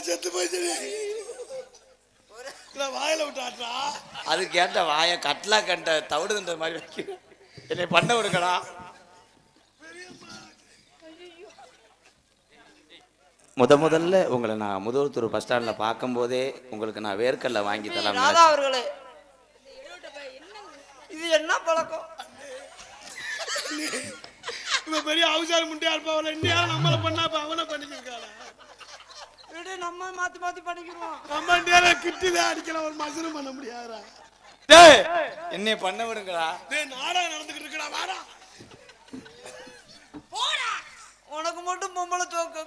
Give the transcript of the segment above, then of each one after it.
செத்து போச்சு வாயில விட்டாட்டா. அது கேட்ட வாய கட்லா கண்ட தவிடுன்ற மாதிரி வைக்க என்னை பண்ண விடுங்கடா. முதல்ல உங்களை நான் முதல்தூர் பஸ் ஸ்டாண்ட்ல பார்க்கும் போதே உங்களுக்கு நான் வேர்க்கல்ல வாங்கி தரலாம். ராதா அவர்களே, இது என்ன பழக்கம்? இவன் பெரிய அவசர முண்டியா இருப்பாவல, இன்னையா நம்மள பண்ணா அவனை பண்ணிக்கிருக்காளா? விடு, நம்ம மாத்தி மாத்தி பண்ணிக்கிறோம். நம்ம நேரம் கிட்டில அடிக்கலாம், ஒரு மசனம் பண்ண முடியாதா? டேய் என்னை பண்ண விடுங்கடா. டேய் நாடகம் நடந்துக்கிட்டு இருக்கடா, வாடா. போடா, உனக்கு மட்டும் பொம்பளை சோக்கு.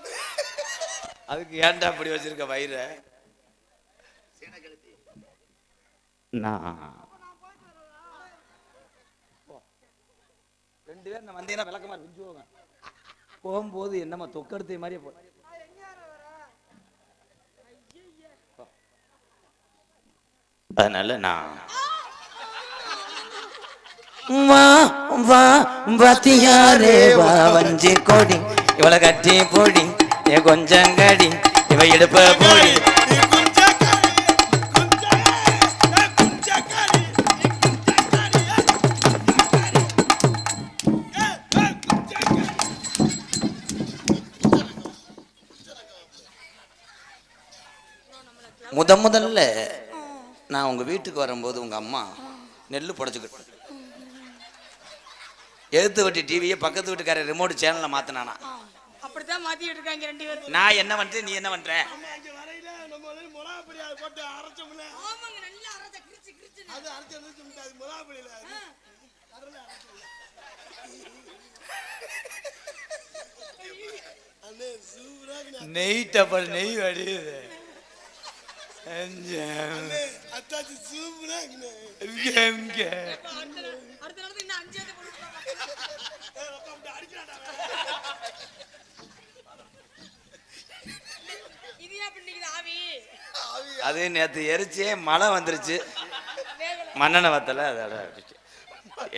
அதுக்கு ஏன்டா அப்படி வச்சிருக்க வயிற? நான் 2 பேர் நான் வந்தீங்கன்னா விளக்கமா விஞ்சுவோங்க. போகும்போது என்னம்மா தொக்கடுத்த மாதிரியே போ. அதனால நான் வாத்தியாரே வஞ்சி கொடி இவளை கட்டி போடி கொஞ்சம் கடி இவ எடுப்ப போடி. முதல்ல நான் உங்க வீட்டுக்கு வரும்போது உங்க அம்மா நெல்லு புடைச்சுக்கிட்டு எழுத்து வட்டி டிவியை பக்கத்து வீட்டுக்கார ரிமோட் சேனல்ல மாத்தினானா. அப்படித்தான் மாத்திட்டு இருக்காங்க 2 பேரும். நான் என்ன பண்றேன், நீ என்ன பண்ற? நெய் டப்பல் நெய் வடியுது. அது நேத்து எரிச்சே மழை வந்துருச்சு, மண்ணெண்ண வத்தல அதோட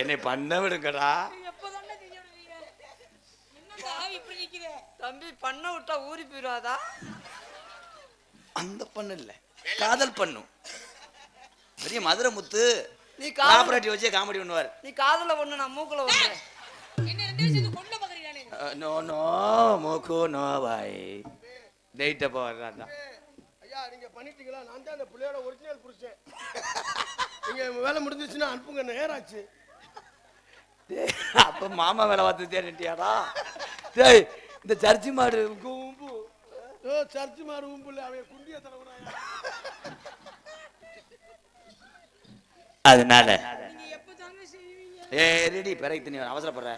என்னை பண்ண விடுங்கடா. தம்பி பண்ண விட்டா ஊறி போயிடாதா? அந்த பண்ணு இல்ல, காதல் பண்ணும். பெரிய மதுரை முத்து நீ காப்பரேட்டிவ் வச்சே காமெடி பண்ணுவார். நீ காதல ஒண்ணு, நான் மூக்குல ஒண்ணு. நோ நோ மூக்கு நோ வாய் டேட்ட போறாடா. ஐயா நீங்க பண்ணிட்டீங்களா? நான் தான் அந்த புள்ளையோட ஒரிஜினல் புருஷன். நீங்க வேலை முடிஞ்சிச்சுன்னா அனுப்புங்க, நேராச்சு. அப்ப மாமா வேலை பார்த்து தேடிட்டியாடா? டேய் இந்த சர்ச்சி மாடு கும்பு, சர்ச்சி மாடு கும்புல அவன் குண்டிய தலைவனாயா? அதனால ரெடி பிறகு நீ அவசரப்படுற.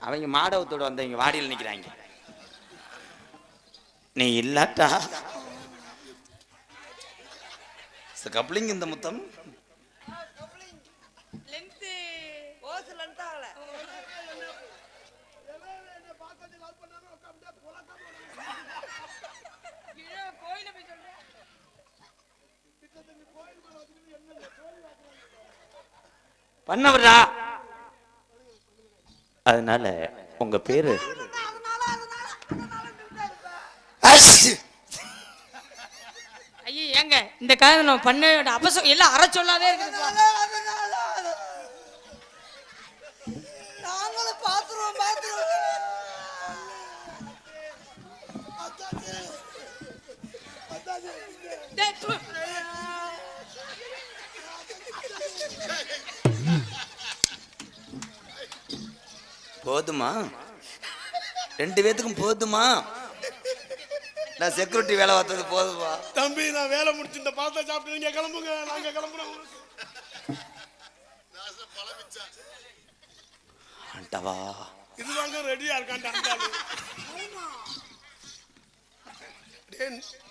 அவங்க மாடவத்தோட வந்தவங்க வாடியில் நிக்கிறாங்க. நீ இல்லாட்டா கப்ளிங் இந்த முத்தம் பண்ணவரா. அதனால உங்க பேரு ஐயா ஏங்க இந்த காரணம் நம்ம பண்ண அபசம் எல்லாம் அற சொல்லாதே இருக்குது. நாங்களும் பாத்துருவோம். போதுமா? 2 பேத்துக்கும் போதுமா? நான் செக்யூரிட்டி வேலை பார்த்தது போதுமா? தம்பி நான் வேலை முடிச்சு இந்த பாத்த சாப்பிட்டு நீங்க கிளம்புங்க, நாங்க கிளம்புறோம். ஆண்டவா இது வாங்க ரெடியா இருக்கான்டா அந்தாளு.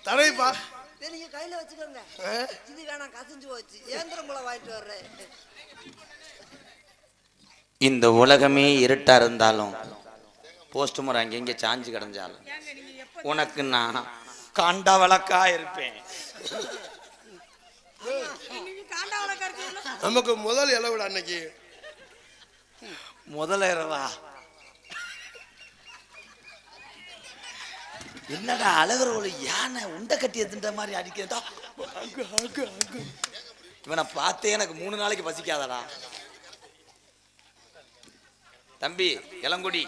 தரைப்பா நீங்க கையில வச்சுக்கோங்க. இது வேணாம், கசிஞ்சு போச்சு. ஏந்திரம் போல வாங்கிட்டு வர்றேன். இந்த உலகமே இருட்டா இருந்தாலும் போஸ்ட் முறை அங்கெங்க சாஞ்சு கிடந்தாலும் உனக்கு நான் காண்டா விளக்கா இருப்பேன். நமக்கு முதல் இளவிட அன்னைக்கு முதல் இரவா என்னடா அழகுற ஒரு யானை உண்டை கட்டி எதுன்ற மாதிரி அடிக்கிறதா? இவனை பார்த்தே எனக்கு 3 நாளைக்கு பசிக்காதடா. தம்பி இளங்குடி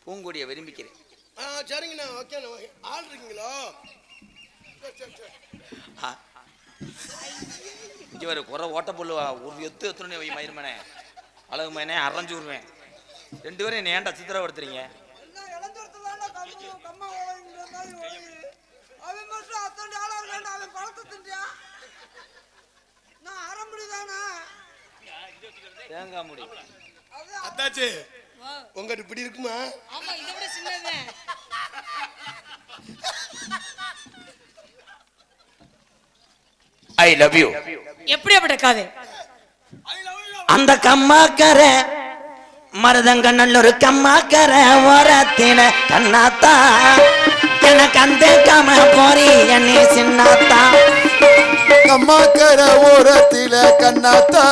பூங்கொடியை விரும்பிக்கிறேன். சரிங்கண்ணா, ஓகேண்ணா. ஆள் இருக்கீங்களோ? இங்கே ஒரு குறை ஓட்ட பொல்லு ஒரு எத்துன்னு வை மயிருமனே, அழகு மயனே அரைஞ்சு விடுவேன். 2 பேரும் என்ன ஏன்டா சித்திரப்படுத்துறீங்க? தேங்காய் முடி அத்தாச்சு உங்ககிட்ட இப்படி இருக்குமா? ஆமா, இதை விட சின்னதுதான். I love you. எப்படி அப்படி இருக்காது? அந்த கம்மாக்கர மருதங்கண்ணூர் கம்மாக்கர ஓரத்தில கண்ணாத்தா எனக்கு அந்த கம போரி என்னை சின்னாத்தா. கம்மாக்கர ஓரத்தில கண்ணாத்தா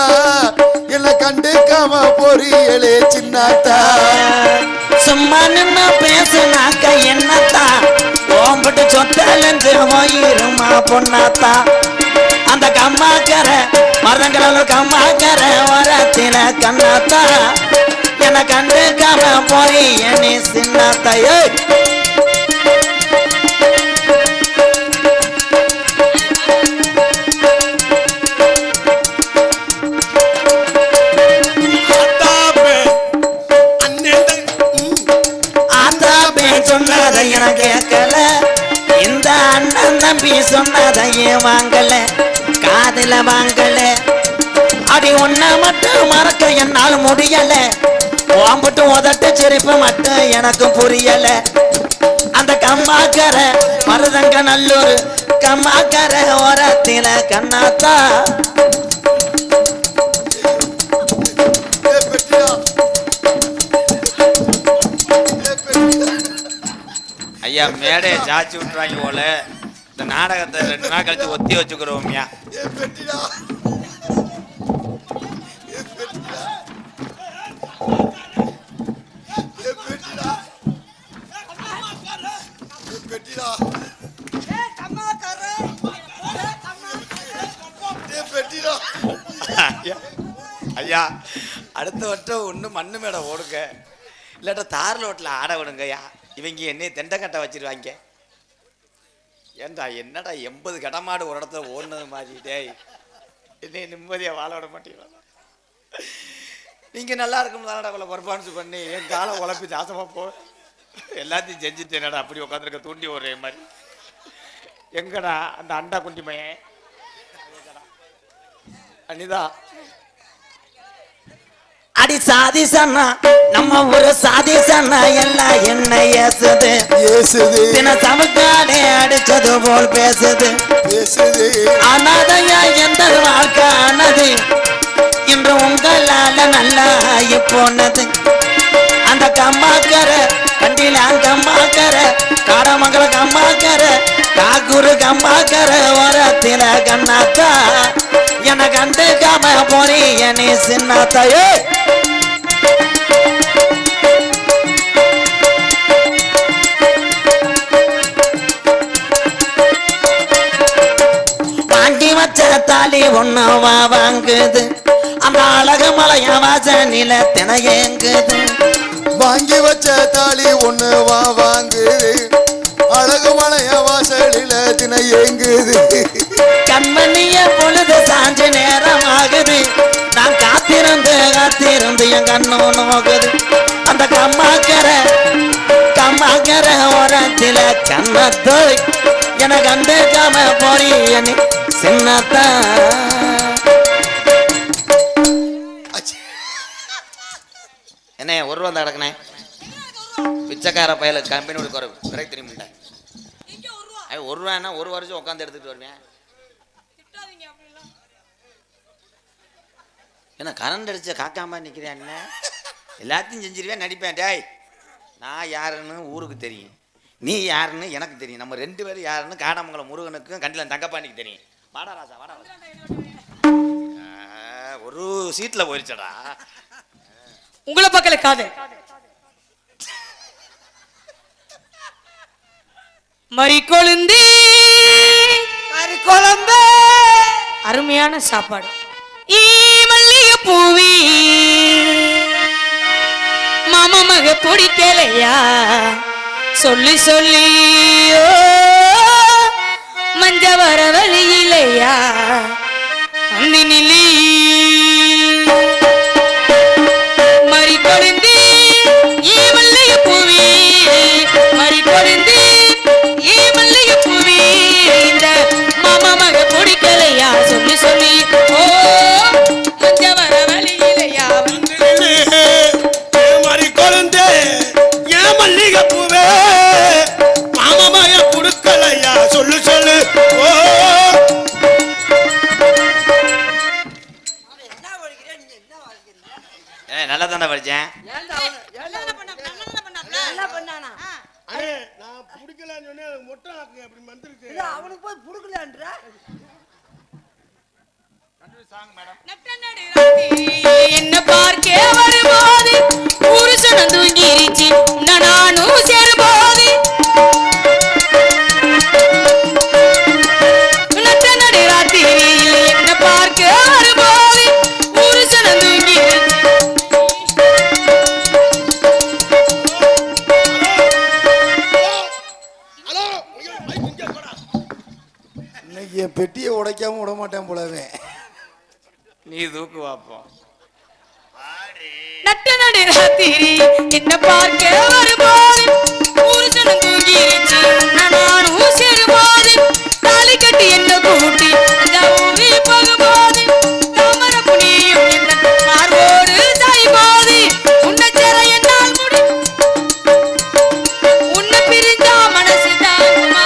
என்ன கண்டுக்காம பொரியலே சின்னாத்தா. சும்மா நின்னு பேசுனாக்க என்னத்தா ஓம்பிட்டு சொத்தலஞ்சு போயிருமா பொண்ணாத்தா. அந்த கம்மாக்கர மருதங்கண்ணூர் கம்மாக்கர ஓரத்தில கண்ணாத்தா என்ன கண்டுக்காம போரி என்னை சின்னாத்தா. சொன்னதை எனக்கு கேட்கல, இந்த அண்ணன் தம்பி சொன்னதையே வாங்கல, காதுல வாங்கல. அடி ஒன்ன மட்டும் மறக்க என்னால் முடியல, ஓம்பட்டு உதட்டு சிரிப்பு மட்டும் எனக்கு புரியல. அந்த கம்மாக்கர மருதங்கநல்லூர் கம்மாக்கர ஓரத்தில கண்ணாத்தா. ஐயா மேடையை சாச்சி விட்டுறாங்க போல, இந்த நாடகத்தை 2 நாள் கழிச்சு ஒத்தி வச்சுக்கிறோம்யா. ஐயா அடுத்த வட்டம் ஒன்று மண்ணு மேடை ஓடுங்க, இல்லாட்டா தார் ரோட்டில் ஆட விடுங்கய்யா. இவங்க என்னைய தெண்டக்கட்டை வச்சிருவாங்க. ஏண்டா என்னடா 80 கடமாடு ஒரு இடத்துல ஓடுனது மாதிரி. டேய் என்னைய நிம்மதியாக வாழ விட மாட்டீங்களா? நீங்கள் நல்லா இருக்கும் தானடா இவ்வளோ பர்ஃபார்மன்ஸ் பண்ணி என் காலை உழப்பி நாசமாக போ. எல்லாத்தையும் செஞ்சுட்டு என்னடா அப்படி உட்காந்துருக்க தூண்டி ஒரே மாதிரி. எங்கடா அந்த அண்டா குண்டி மையன் அனிதா? அடி சாதி சன்னா நம்ம ஒரு சாதி சன்னா எல்லாம் என்ன ஏசுது தின சமக்காடே அடிச்சது போல் பேசுது. அனாதையா எந்த வாழ்க்கை ஆனது இன்று உங்களால நல்லா போனது. அந்த கம்மாக்கர கண்டில கம்மாக்கர காடமங்கல கம்மாக்கர காக்கூரு கம்மாக்கர ஓரத்தில கண்ணாத்தா என கண்டுக்காம போறீ என்னை சின்னாத்தையே. வாங்கி வச்ச தாலி ஒன்னவா வாங்குது, அந்த அழகு மலைய வாசனில தினையேங்குது. வாங்கி வச்ச தாலி ஒண்ணு வாங்குது, அழகு மலைய வாசலில தினையேங்குது. கண்மணிய பொழுது சாஞ்சு நேரம் ஆகுது, நான் காத்திருந்து காத்திருந்து என் கண்ணு நோகுது. அந்த கம்மாக்கர ஓரத்தில கண்ணத்தோ என கண்டுக்காம போறீ என்னை சின்னத்தா. என்ன 1 ரூபா தான் கிடக்குனே பிச்சைக்கார பயல கம்பெனி குறைவு விரை தெரியுமில்ல. 1 ரூபான்னா 1 வருஷம் உட்காந்து எடுத்துட்டு வருவேன். ஏன்னா கரண்ட் அடிச்ச காக்காம நிற்கிறேன், என்ன எல்லாத்தையும் செஞ்சிருவேன் நடிப்பேன். டேய் நான் யாருன்னு ஊருக்கு தெரியும், நீ யாருன்னு எனக்கு தெரியும். நம்ம 2 பேரும் யாருன்னு காடாமங்கலம் முருகனுக்கும் கண்டில தங்கப்பாண்டிக்கு தெரியும். வாடா ராஜா வாடா. ஒரு சீட்ல போயிருச்சடா. உங்களை பக்கல காது மறி கொழுந்து கறி குழம்பு அருமையான சாப்பாடு. ஈ மல்லிகை பூவி மாமா மக பிடிக்கலையா சொல்லி சொல்லி மஞ்ச வர வழியிலையா அந்தி நிலி மறி கொழுந்து ஈ மல்லிகை பூவி மறி கொழுந்து ஈ மல்லிகை பூவி இந்த மாமா மக பிடிக்கலையா சொல்லி சொல்லி மஞ்ச வர வழியிலையா மறி கொழுந்தே ஏன் மல்லிகை பூவே மாமமாய புடுக்கலையா சொல்லு சொல்லு ஓ என்ன படிக்கிறேன் நீங்க என்ன வாழ்க்கிறீங்க நல்லா தானே படித்தேன். என்ன பண்ணானா அண்ணே நான் புடிக்கலன்னு சொன்னேன் எனக்கு மொட்டை ஆக்குங்க அப்படி வந்துருச்சு இல்ல அவனுக்கு போய் புடுக்கலன்ற என்ன பார்க்க வரும்போது புருஷனும் தூங்கிருச்சு நானும் சேரும்போது நட்ட நடு ராத்திரியில் என்ன பார்க்க வரும்போது புருஷனும் தூங்கிருச்சு. ஹலோ ஐயோ மைக் இங்க போடா இன்னைக்கு என் பெட்டியை உடைக்காம விட மாட்டேன் போலவே. நீ தூக்கு வாப்போம். நட்ட நடு ராத்திரி என்ன பார்க்க வரும்போது புருஷனும் தூங்கிருச்சு நானும் சேரும்போது தாலி கட்டி என்ன கூட்டி ஊவி போகும்போது தாமர புனியும் என்ன மார்போடு சாய்போது உன்னை சேர என்னால் முடி உன்னை பிரிஞ்சா மனசு தாங்குமா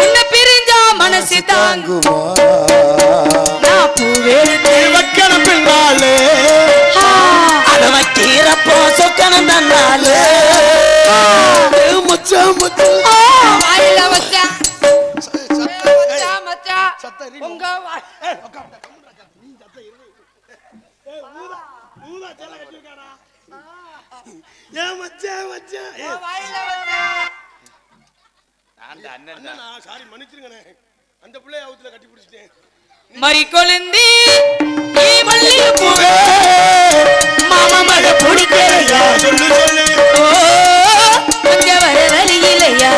உன்னை பிரிஞ்சா மனசு தாங்கும் நான் பூவெடுத்து வைக்கணும் பின்னாலே அத வைக்கிறப்போ சொக்கனம் தன்னாலே மச்சான் மச்சான் வாயில வச்சா மச்சான் மச்சான் சத்தம் இரு. உங்க வா- ஏய், உட்கார்டா, கம்முடா, நீ சத்தம் இரு. ஏய், ஊதா சேலை கட்டிருக்காடா. ஏன் மச்சான் மச்சான் ஏய், வாயில வச்சா அந்த அண்ணன் அண்ணா, நான் சாரி மன்னிச்சிருங்கண்ணே அந்த பிள்ளைய அவுத்துல கட்டி பிடிச்சிட்டேன் மறி கொழுந்து ஈ மல்லிகை பூவே மாமா மக பிடிக்கலையா சொல்லு சொல்லு மஞ்ச வர வழியிலையா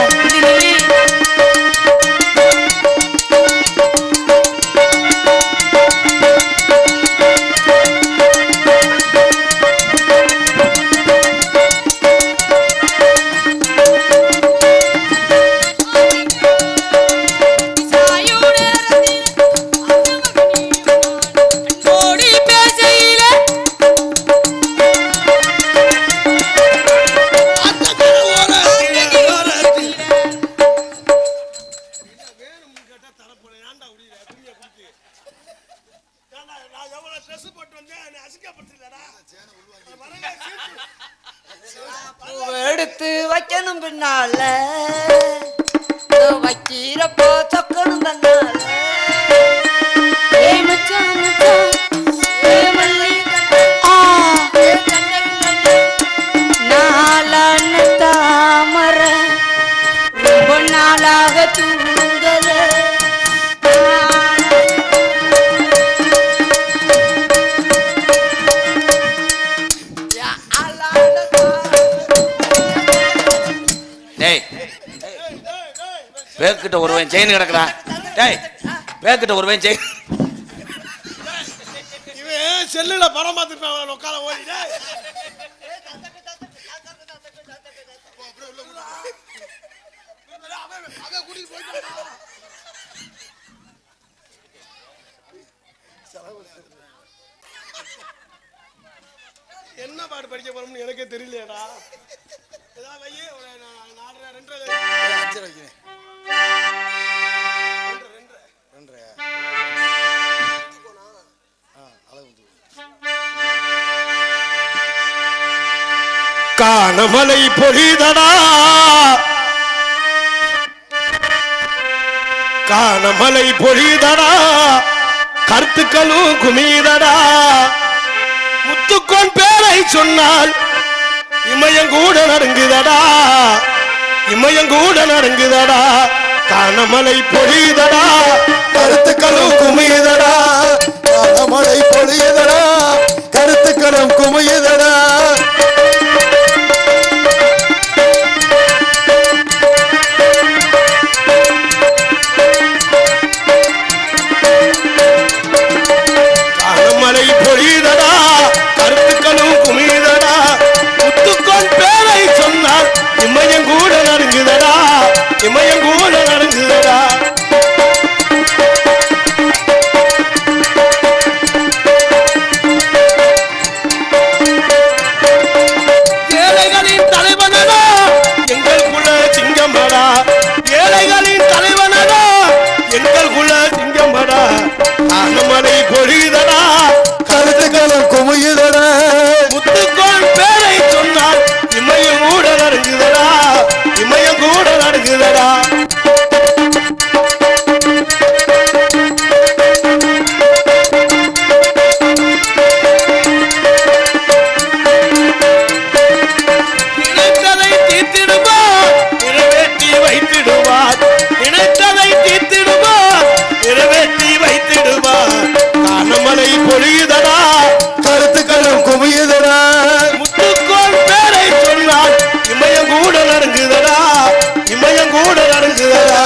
ஓடி பேசையில அந்த கடை ஓரத்தில, ஓரத்தில. என்ன வேணும்னு கேட்டா தரப்போறேன் ஏன்டா உடியில துணியை குடிச்சு ஏன்டா நான் எவ்வளவு ட்ரெஸ் போட்டு வந்தேன் என்னை அசிங்கப்படுத்தலடா வரங்க எடுத்து வைக்கணும் பின்னால வைக்கிறப்போ சொக்கணும் தன்னால ஏய் மச்சான் மச்சான் ஏய் மல்லிகை நாளான தாமர ரொம்ப நாளாக தூங்கல டேய் பேக்கிட்ட ஒருவன் செயின் கிடக்குறா. டேய் பேக்கிட்ட ஒருவன் செயின். இவன் செல்லுல படம் பார்த்துட்டு உட்கார ஓடிடே என்ன பாட்டு படிக்க போறோம்னு எனக்கே தெரியலையடா ஏதாவது வையே ஒரு 4 2 அஞ்சரை வைக்கிறேன். 2 2.5. அளவு வந்து. காணமலை பொழிதடா காணமலை பொழிதடா கருத்துக்களும் குமிதடா முத்துக்கோன் பேரை சொன்னால் இமயங்கூட நடுங்குதடா இமயங்கூட நடுங்குதடா காணமலை பொழியுதடா கருத்துக்களும் குமியுதடா மழை பொழியுதடா கருத்துக்களும் குமியுதடா காணமலை பொழியுதடா கருத்துக்களும் குமியுதடா முத்துக்கோன் பேரை சொன்னால் இமயங்கூட நடுங்குதடா இமயங்கூட நடுங்குதடா ஏழைகளின் தலைவனடா எங்கள் குல சிங்கமடா ஏழைகளின் தலைவனடா எங்கள் குல சிங்கமடா காணமலை பொழியுதடா கருத்துக்களும் குமியுதடா முத்துக்கோன் பேரை சொன்னால் இமயம் கூட நடுங்குதடா இமயம் கூட நடுங்குதடா நினைத்ததை தீர்த்திடுவார் நிறைவேற்றி வைத்திடுவார் நினைத்ததை தீர்த்திடுவார் நிறைவேற்றி வைத்திடுவார் காணமலை பொழியுதடா கருத்துக்களும் குமியுதடா முத்துக்கோன் பேரை சொன்னால் இமயம் கூட நடுங்குதடா இமயம் கூட நடுங்குதடா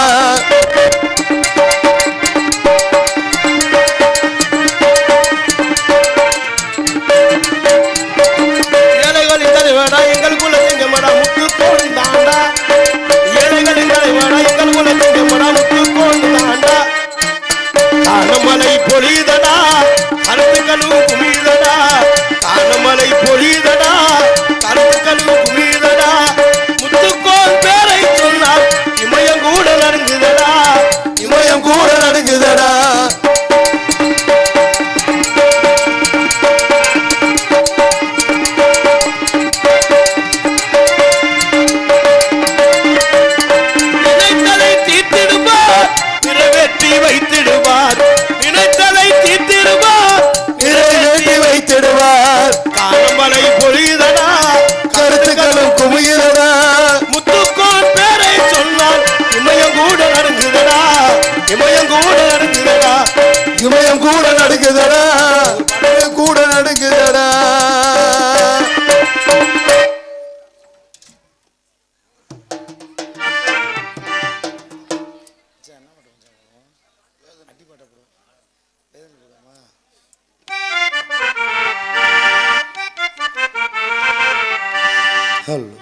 ஏழைகளின் தலைவடா எங்கள் குல சிங்கமடா முத்துக்கோன் தாண்டா ஏழைகளின் தலைவடா எங்கள் குல சிங்கமடா முத்துக்கோன் தாண்டா காணமலை பொழியுதடா கருத்துக்களும் குமியுதடா காணமலை பொழியுதடா கருத்துக்களும் குமியுதடா முத்துக்கோன் பேரை சொன்னால் இமயம் கூட நடுங்குதடா இமயம் கூட நடுங்குதடா நினைத்ததை தீர்த்திடுவார் நிறைவேற்றி வைத்திடுவார் நினைத்ததை தீர்த்திடுவார் நிறைவேற்றி வைத்திடுவார் காணமலை பொழியுதடா கருத்துக்களும் குமியுதடா முத்துக்கோன் பேரை சொன்னால் இமயம் கூட நடுங்குதடா இமயம் கூட நடுங்குதடா இமயம் கூட நடுங்குதடா கூட நடுங்குதடா ஹலோ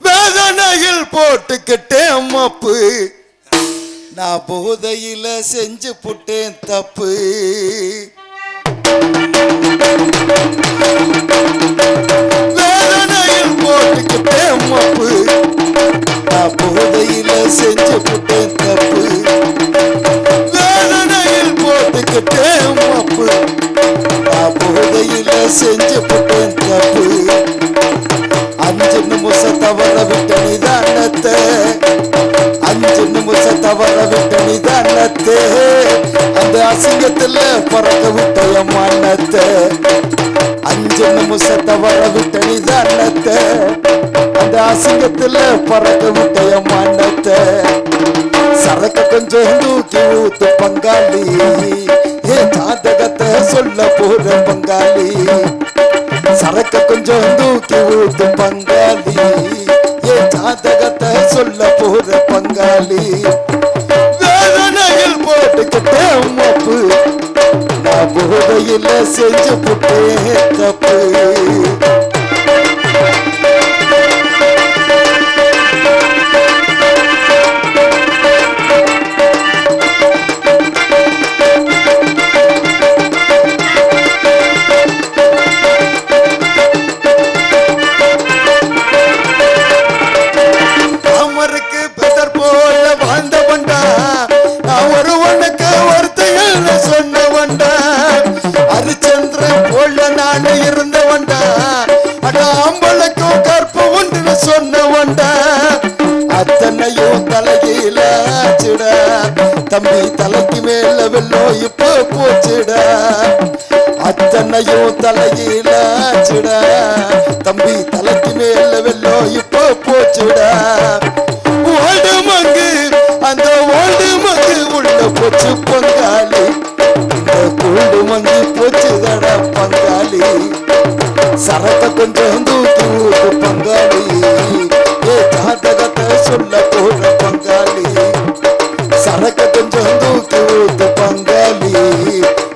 வேதனையில் போட்டுக்கிட்டேன் மப்பு நான் போதையில செஞ்சு புட்டேன் தப்பு வேதனையில் போட்டுக்கிட்டேன் மப்பு நான் போதையில செஞ்சு புட்டேன் தப்பு வேதனையில் போட்டுக்கிட்டேன் மப்பு நான் போதையில செஞ்சு புட்டேன் தப்பு 5 நிமிஷம் தவற விட்ட நிதானத்தை 5 நிமிஷம் தவற விட்ட நிதானத்தை அந்த அசிங்கத்துல பறக்க விட்ட என் மனத்தை 5 நிமிஷம் தவற விட்ட நிதானத்தை அந்த அசிங்கத்துல பறக்க விட்ட என் மனத்தை சரக்க கொஞ்சம் தூக்கி ஊத்து பங்காளி ஏன் ஜாதகத்தை சொல்ல போற பங்காளி சரக்க கொஞ்சம் தூக்கி ஊத்து பங்காளி ஏன் ஜாதகத்தை சொல்ல போற பங்காளி வேதனையில் போட்டுக்கிட்டேன் மப்பு நான் போதையில செஞ்சு புட்டேன் தப்பு தம்பி தலைக்கு மேல வெள்ளம் இப்ப போச்சுடா அத்தனையும் தலையிலாச்சுடா தம்பி தலைக்கு மேல வெள்ளம் இப்போ போச்சுடா ஓல்டு மங்கு அந்த ஓல்டு மங்கு உள்ள போச்சு பங்காளி இந்த கோல்டு மங்கி போச்சுதடா பங்காளி சரக்க கொஞ்சம் தூக்கி ஊத்து பங்காளி ஏ ஜாதகத்தை சொல்ல போற பங்காளி சரக்க கொஞ்சம் தூக்கி ஊத்து பங்காளி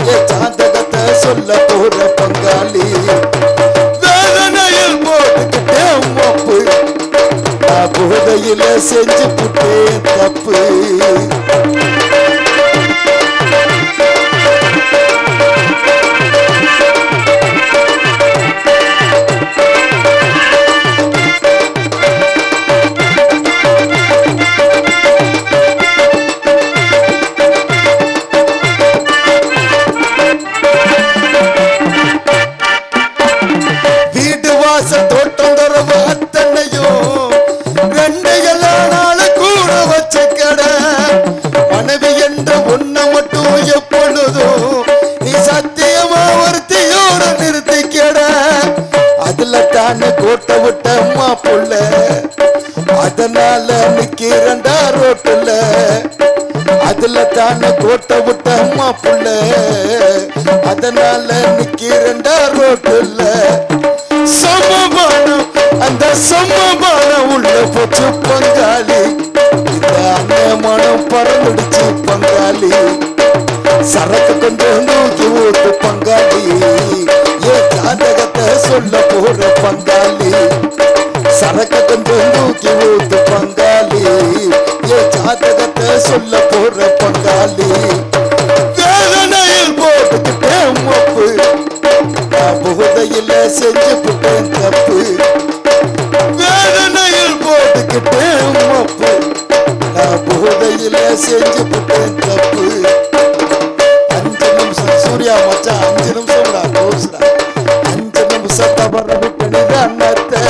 ஏ ஜாதகத்தை சொல்ல போற பங்காளி வேதனையில் போட்டுக்கிட்டேன் மப்பு நான் போதையில செஞ்சு புட்டேன் தப்பு தோட்டம் தரவு அத்தனையும் ரெண்டு நாள் கூட வச்ச கடை மனைவி என்ற ஒன்ன மட்டும் எப்பொழுதும் நீ சத்தியமா ஒருத்தியோட நிறுத்தி கெட அதுல தானே கோட்டை விட்ட அம்மா புள்ள அதனால நிக்கிறண்டா ரோட்டுல அதுல தானே கோட்டை விட்ட அம்மா புள்ள அதனால நிக்கிறண்டா ரோட்டுல சமமானம் அந்த சமமானம் உள்ள போச்சு பங்காளி இந்த அன்னமானம் பறந்துடுச்சு பங்காளி சரக்கு கொஞ்சம் தூக்கி ஊத்து பங்காளி ஏ ஜாதகத்தை சொல்ல போற பங்காளி சரக்கு கொஞ்சம் தூக்கி ஊத்து பங்காளி ஏ ஜாதகத்தை சொல்ல போற பங்காளி வேதனையில் போட்டுக்கிட்டேன் மப்பு புகுதையில செஞ்சு புட்டேன் தப்பு வேதனையில் போட்டுக்கிட்டேன் மப்பு நான் புகுதையில செஞ்சு புட்டேன் தப்பு 5 நிமிஷம் சூர்யா மச்சான் 5 நிமிஷம் கோசுடா 5 நிமிஷம் தவற விட்டு நீ அண்ணத்தை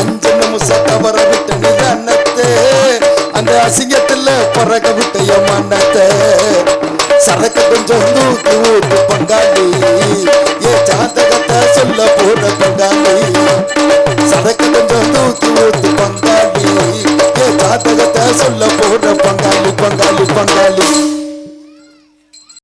5 நிமிஷம் தவற விட்டு நீ அண்ணத்தை அந்த அசிங்கத்துல பறக்க விட்ட என் மண்ணத்தை சரக்கு கொஞ்சம்